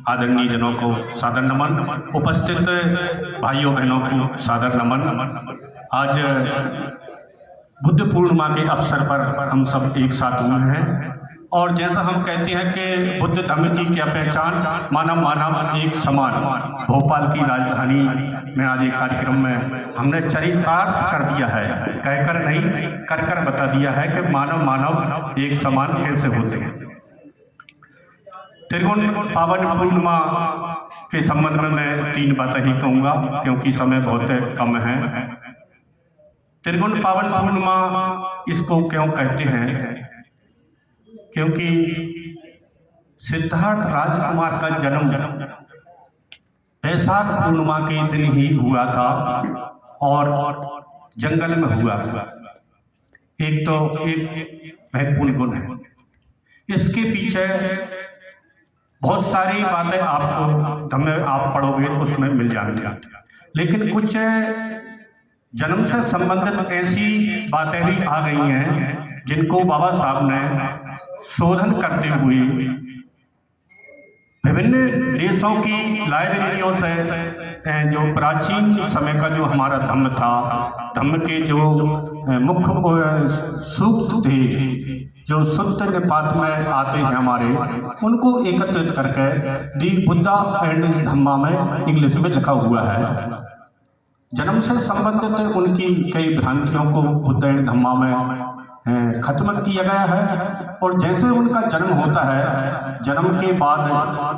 आदरणीय जनों को सादर नमन, उपस्थित भाइयों बहनों को सादर नमन। आज बुद्ध पूर्णिमा के अवसर पर हम सब एक साथ हुए हैं और जैसा हम कहते हैं कि बुद्ध धर्म की क्या पहचान, मानव मानव एक समान। भोपाल की राजधानी में आज एक कार्यक्रम में हमने चरितार्थ कर दिया है, कहकर नहीं कर कर बता दिया है कि मानव मानव एक समान कैसे होते हैं। त्रिगुण पावन पूर्णिमा के संबंध में मैं 3 बातें ही कहूँगा क्योंकि समय बहुत कम है। त्रिगुण पावन पूर्णिमा इसको क्यों कहते हैं? क्योंकि सिद्धार्थ राजकुमार का जन्म वैशाख पूर्णिमा के दिन ही हुआ था और जंगल में हुआ था। एक महत्वपूर्ण गुण है, इसके पीछे बहुत सारी बातें आपको आप पढ़ोगे तो उसमें मिल जाएंगी, लेकिन कुछ जन्म से संबंधित ऐसी बातें भी आ गई हैं जिनको बाबा साहब ने शोधन करते हुए विभिन्न देशों की लाइब्रेरियों से जो प्राचीन समय का जो हमारा धम्म था, धम्म के जो मुख्य सूक्त थे जो शुद्ध निपात में आते हैं हमारे, उनको एकत्रित करके दी बुद्धा एंड धम्मा में इंग्लिश में लिखा हुआ है। जन्म से संबंधित उनकी कई भ्रांतियों को बुद्ध एंड धम्मा में खत्म किया गया है और जैसे उनका जन्म होता है, जन्म के बाद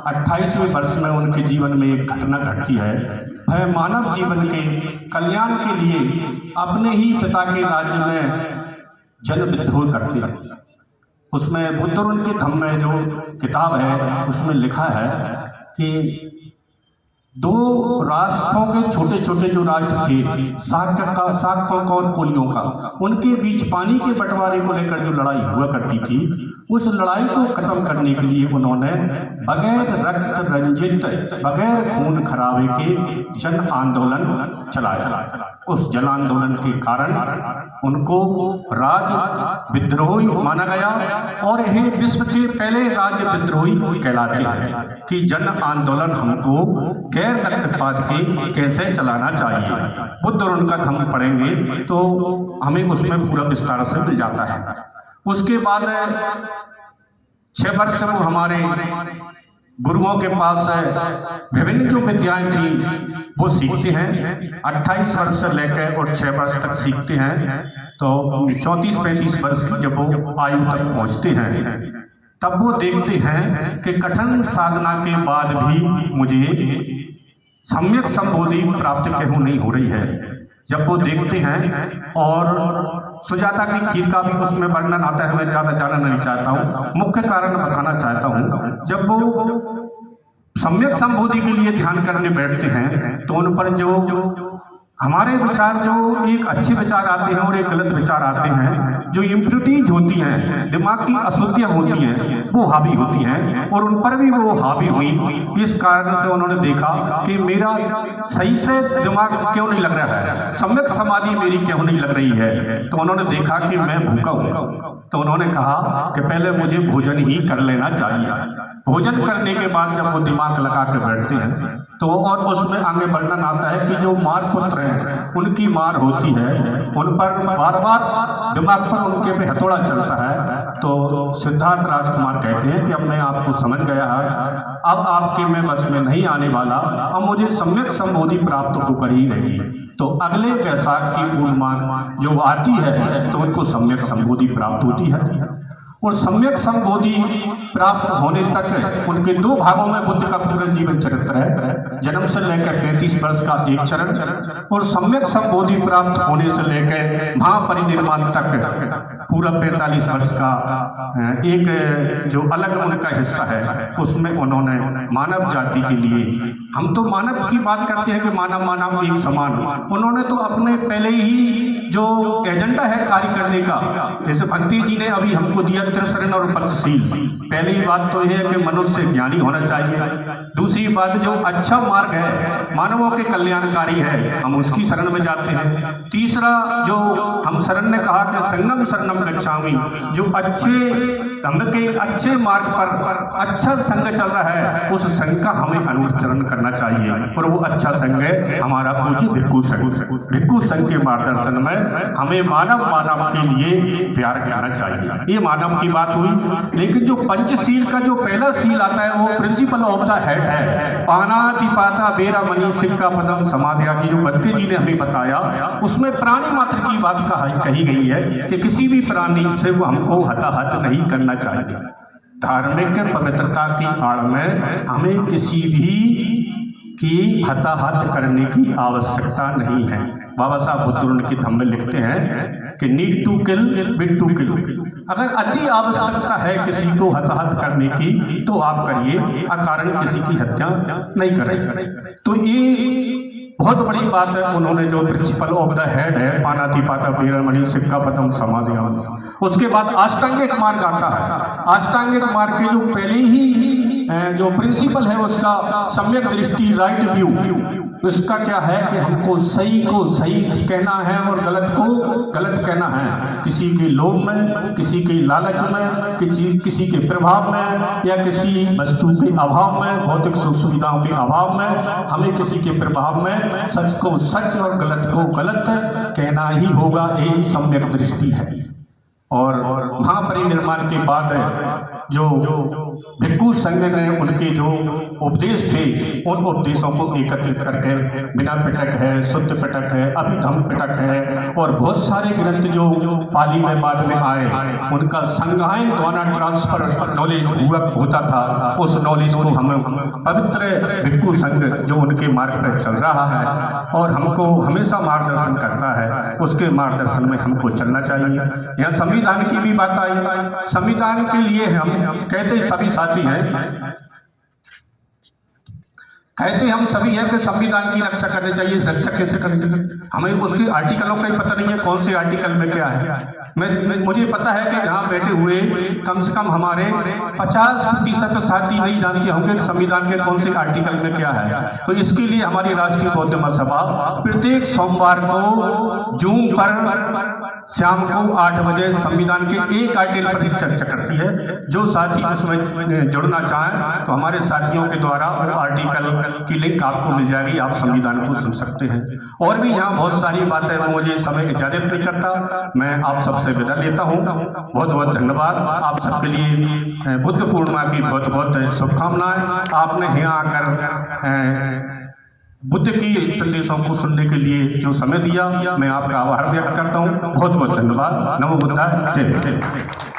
28वें वर्ष में उनके जीवन में एक घटना घटती है। वह मानव जीवन के कल्याण के लिए अपने ही पिता के राज्य में जन विद्रोह करते हैं। उसमें बुद्ध और उनके धम्म में जो किताब है उसमें लिखा है कि 2 राष्ट्रों के छोटे छोटे जो राष्ट्र थे, शाक्यों का और कोलियों का, उनके बीच पानी के बंटवारे को लेकर जो लड़ाई हुआ करती थी, उस लड़ाई को खत्म करने के लिए उन्होंने बगैर रक्त रंजित, बगैर खून खराबे के जन आंदोलन चलाया। उस जन आंदोलन के कारण उनको राज विद्रोही माना गया और ये विश्व के पहले राज्य विद्रोही कहलाते हैं कि जन आंदोलन हमको गैर रक्तपात के कैसे चलाना चाहिए। बुद्ध और उनका धम्म पढ़ेंगे तो हमें उसमें पूरा विस्तार से मिल जाता है। उसके बाद 6 वर्ष वो हमारे गुरुओं के पास विभिन्न जो विद्याएं थी वो सीखते हैं। 28 वर्ष से लेकर और 6 वर्ष तक सीखते हैं, तो 34-35 वर्ष की जब वो आयु तक पहुंचते हैं तब वो देखते हैं कि कठिन साधना के बाद भी मुझे सम्यक संबोधि प्राप्त क्यों नहीं हो रही है। जब वो देखते हैं और सुजाता की खीर का भी उसमें वर्णन आता है, मैं ज़्यादा जानना नहीं चाहता हूँ, मुख्य कारण बताना चाहता हूँ। जब वो सम्यक संबोधि के लिए ध्यान करने बैठते हैं तो उन पर जो हमारे विचार, जो एक अच्छे विचार आते हैं और एक गलत विचार आते हैं, जो इम्प्योरिटीज होती हैं, दिमाग की अशुद्धियाँ होती हैं, वो हावी होती हैं और उन पर भी वो हावी हुई। इस कारण से उन्होंने देखा कि मेरा सही से दिमाग क्यों नहीं लग रहा है, सम्यक समाधि मेरी क्यों नहीं लग रही है। तो उन्होंने देखा कि मैं भूखा हूँ, तो उन्होंने कहा कि पहले मुझे भोजन ही कर लेना चाहिए। भोजन करने के बाद जब वो दिमाग लगा कर बैठते हैं तो और उसमें आगे वर्णन आता है कि जो मार पुत्र हैं उनकी मार होती है, उन पर बार बार दिमाग पर उनके पे हथौड़ा चलता है। तो सिद्धार्थ राजकुमार कहते हैं कि अब मैं आपको समझ गया है, अब आपके में बस में नहीं आने वाला, अब मुझे सम्यक संबोधि प्राप्त होकर ही रहेगी। तो अगले वैशाख की पूर्णिमा जो आती है तो उनको सम्यक संबोधि प्राप्त होती है और सम्यक संबोधि प्राप्त होने तक उनके 2 भागों में बुद्ध का पूरा जीवन चरित्र है। जन्म से लेकर 35 वर्ष का एक चरण और सम्यक संबोधि प्राप्त होने से लेकर महापरिनिर्वाण तक पूरा 45 वर्ष का एक जो अलग उनका हिस्सा है, उसमें उन्होंने मानव जाति के लिए, हम तो मानव की बात करते हैं कि मानव मानव एक समान, उन्होंने तो अपने पहले ही जो एजेंडा है कार्य करने का, जैसे भक्ति जी ने अभी हमको दिया त्रिशरण और पंचशील, पहली बात तो यह है कि मनुष्य ज्ञानी होना चाहिए। दूसरी बात, जो अच्छा मार्ग है, मानवों के कल्याणकारी है, हम उसकी शरण में जाते हैं। तीसरा, जो हम शरण ने कहा कि संगम शरणम गच्छामि, जो अच्छे धम्म के अच्छे मार्ग पर अच्छा संग चल रहा है, उस संग का हमें अनुसरण करना चाहिए। और वो अच्छा संग है हमारा पूज्य भिक्खु संघ। भिक्खु संघ के मार्गदर्शन में हमें मानव के लिए प्यार करना चाहिए। ये मानव की बात हुई। लेकिन जो पंचशील का जो पहला सील आता है, वो प्रिंसिपल ऑफ द हेड है, पानाति पाता बेरा मणि सिक्का पदम समाधिया की, जो बत्ते जी ने हमें बताया, उसमें प्राणी मात्र की बात कही गई है कि किसी भी प्राणी से वो हमको हताहत नहीं करना चाहिए। धार्मिक पवित्रता की आड़ में हमें किसी भी की हताहत करने की आवश्यकता नहीं है। बाबा साहब बुद्ध उनके धम्म में लिखते हैं कि need to kill will to kill. अगर अति आवश्यकता है किसी को हताहत करने की तो आप करिए, अकारण किसी की हत्या नहीं करें। तो ये बहुत बड़ी बात है। उन्होंने जो प्रिंसिपल ऑफ द हेड है, पानाति पाता बेरमणि सिक्का पदम समाधिया। उसके बाद अष्टांगिक मार्ग आता है। अष्टांगिक मार्ग के जो पहले ही जो प्रिंसिपल है उसका सम्यक दृष्टि, राइट व्यू, उसका क्या है कि हमको सही को सही कहना है और गलत को गलत कहना है। किसी के लोभ में, किसी के लालच में, किसी के प्रभाव में, या किसी वस्तु के अभाव में, भौतिक सुख सुविधाओं के अभाव में, हमें किसी के प्रभाव में सच को सच और गलत को गलत कहना ही होगा। यही सम्यक दृष्टि है। और महापरिनिर्वाण के बाद जो भिक्खु संघ ने उनके जो उपदेश थे, उन उपदेशों को एकत्रित करके बिना पिटक है, शुद्ध पिटक है, अभिधम्म पिटक है, और बहुत सारे ग्रंथ जो पाली में बाद में आए, उनका संगायन द्वारा ट्रांसफर नॉलेज होता था। उस नॉलेज को हम पवित्र भिक्खु संघ जो उनके मार्ग पर चल रहा है और हमको हमेशा मार्गदर्शन करता है, उसके मार्गदर्शन में हमको चलना चाहिए। यहाँ संविधान की भी बात आई। संविधान के लिए हम कहते सभी साथी हैं, कहते हम सभी हैं कि संविधान की रक्षा करनी चाहिए। रक्षा कैसे करनी चाहिए, हमें उसके आर्टिकलों का ही पता नहीं है, कौन से आर्टिकल में क्या है। मुझे पता है कि जहां बैठे हुए कम से कम हमारे 50% साथी नहीं जानते होंगे कि संविधान के कौन से आर्टिकल में क्या है। तो इसके लिए हमारी राष्ट्रीय बौद्ध महासभा प्रत्येक सोमवार को जूम पर शाम को 8 बजे संविधान के एक आर्टिकल पर चर्चा करती है। जो साथी उसमें जुड़ना चाहें तो हमारे साथियों के द्वारा वो आर्टिकल की लिंक आपको मिल जाएगी, आप संविधान को सुन सकते हैं। और भी यहाँ बहुत सारी बातें, मुझे समय इजाजत नहीं करता, मैं आप सबसे विदा लेता हूँ। बहुत बहुत धन्यवाद। आप सबके लिए बुद्ध पूर्णिमा की बहुत बहुत शुभकामनाएं। आपने यहाँ आकर बुद्ध की संदेशों को सुनने के लिए जो समय दिया, मैं आपका आभार व्यक्त करता हूँ। बहुत बहुत धन्यवाद। नमो बुद्धाय। जय।